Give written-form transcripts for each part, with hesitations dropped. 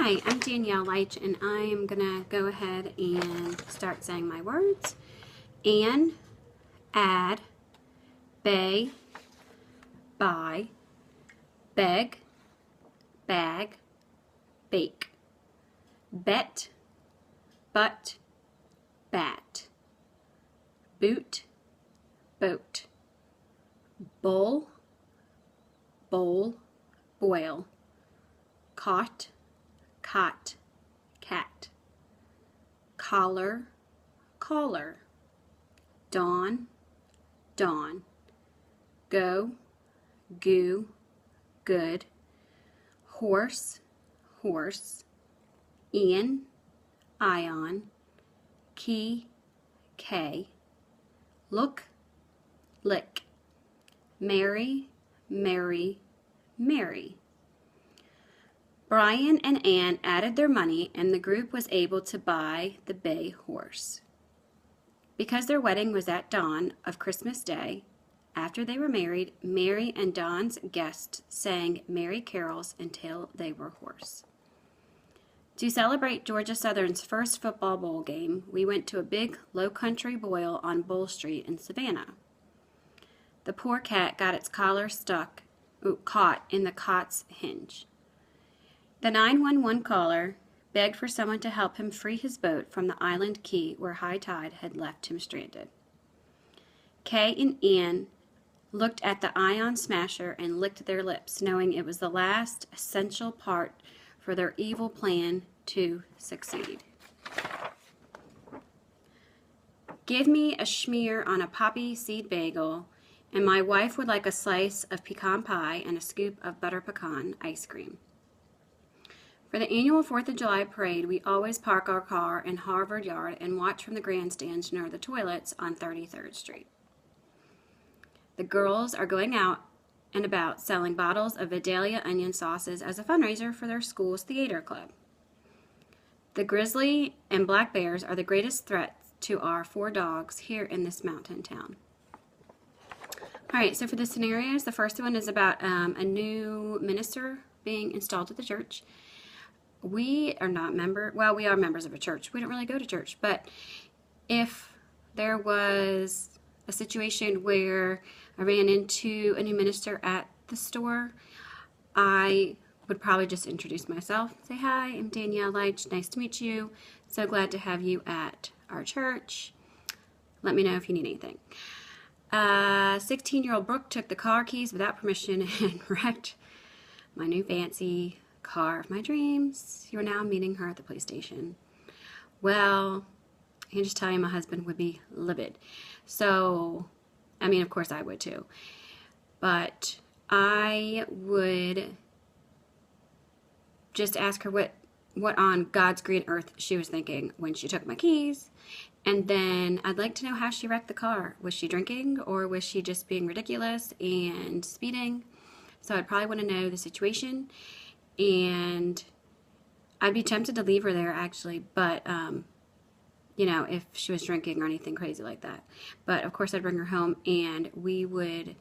Hi, I'm Danielle Leitch, and I am going to go ahead and start saying my words. An, add, bay, buy, beg, bag, bake, bet, but, bat, boot, boat, bowl, bowl, boil, caught, cot, cat, collar, caller, dawn, dawn, go, goo, good, horse, horse, ion, ion, key, K, look, lick, Mary, Mary, Mary. Brian and Ann added their money, and the group was able to buy the bay horse. Because their wedding was at dawn of Christmas Day, after they were married, Mary and Don's guests sang merry carols until they were hoarse. To celebrate Georgia Southern's first football bowl game, we went to a big low-country boil on Bull Street in Savannah. The poor cat got its collar caught in the cot's hinge. The 911 caller begged for someone to help him free his boat from the island key where high tide had left him stranded. Kay and Ann looked at the ion smasher and licked their lips, knowing it was the last essential part for their evil plan to succeed. Give me a schmear on a poppy seed bagel, and my wife would like a slice of pecan pie and a scoop of butter pecan ice cream. For the annual 4th of July parade, we always park our car in Harvard Yard and watch from the grandstands near the toilets on 33rd Street. The girls are going out and about selling bottles of Vidalia onion sauces as a fundraiser for their school's theater club. The grizzly and black bears are the greatest threats to our 4 dogs here in this mountain town. All right, so for the scenarios, the first one is about a new minister being installed at the church. We are not we are members of a church. We don't really go to church, but if there was a situation where I ran into a new minister at the store, I would probably just introduce myself, say, hi, I'm Danielle Leitch, nice to meet you, so glad to have you at our church. Let me know if you need anything. 16-year-old Brooke took the car keys without permission and wrecked my new fancy car of my dreams. You're now meeting her at the police station. Well, I can just tell you my husband would be livid. So, I mean, of course I would too. But I would just ask her what on God's green earth she was thinking when she took my keys. And then I'd like to know how she wrecked the car. Was she drinking, or was she just being ridiculous and speeding? So I'd probably want to know the situation. And I'd be tempted to leave her there, actually, but, you know, if she was drinking or anything crazy like that. But, of course, I'd bring her home, and we would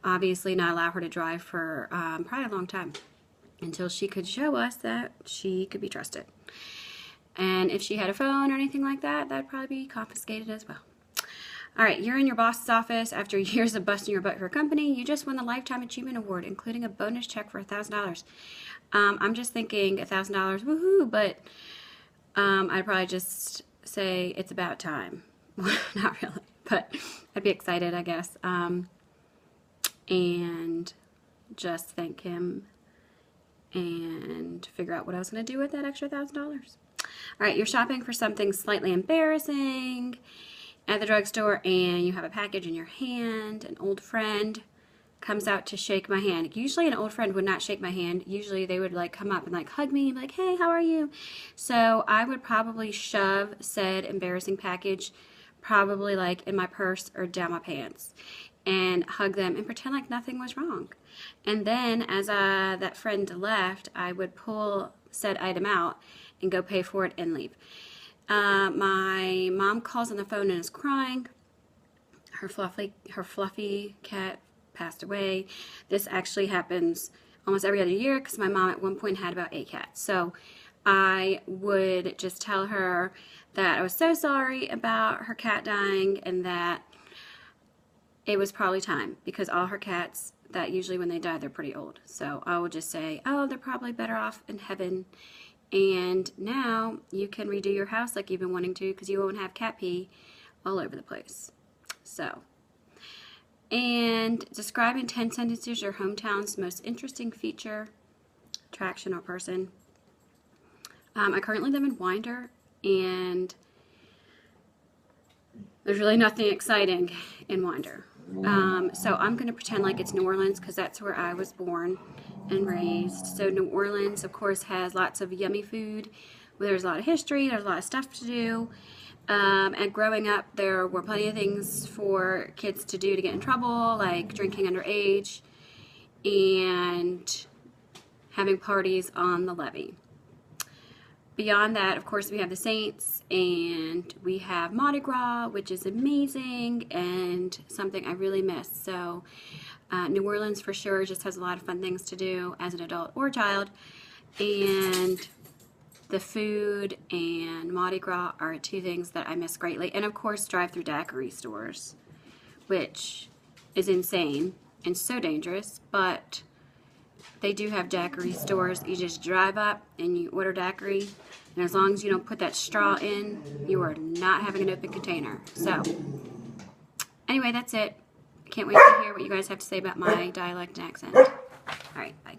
obviously not allow her to drive for probably a long time until she could show us that she could be trusted. And if she had a phone or anything like that, that'd probably be confiscated as well. All right, you're in your boss's office after years of busting your butt for a company. You just won the Lifetime Achievement Award, including a bonus check for $1,000. I'm just thinking $1,000, woohoo, but I'd probably just say it's about time. Not really, but I'd be excited, I guess, and just thank him and figure out what I was going to do with that extra $1,000. All right, you're shopping for something slightly embarrassing at the drugstore, and you have a package in your hand. An old friend comes out to shake my hand. Usually an old friend would not shake my hand. Usually they would like come up and like hug me and be like, hey, how are you? So I would probably shove said embarrassing package probably like in my purse or down my pants and hug them and pretend like nothing was wrong. And then as that friend left, I would pull said item out and go pay for it and leave. My mom calls on the phone and is crying. Her fluffy cat passed away. This actually happens almost every other year because my mom at one point had about 8 cats. So I would just tell her that I was so sorry about her cat dying and that it was probably time, because all her cats, that usually when they die, they're pretty old. So I would just say, oh, they're probably better off in heaven. And now you can redo your house like you've been wanting to, because you won't have cat pee all over the place. So, and describe in 10 sentences your hometown's most interesting feature, attraction, or person. I currently live in Winder, and there's really nothing exciting in Winder. So I'm going to pretend like it's New Orleans because that's where I was born and raised. So New Orleans, of course, has lots of yummy food. There's a lot of history. There's a lot of stuff to do. And growing up, there were plenty of things for kids to do to get in trouble, like drinking underage and having parties on the levee. Beyond that, of course, we have the Saints, and we have Mardi Gras, which is amazing and something I really miss. So New Orleans for sure just has a lot of fun things to do as an adult or child, and the food and Mardi Gras are 2 things that I miss greatly. And of course, drive-through daiquiri stores, which is insane and so dangerous, but they do have daiquiri stores. You just drive up and you order daiquiri, and as long as you don't put that straw in, you are not having an open container. So anyway, that's it. I can't wait to hear what you guys have to say about my dialect and accent. All right, bye.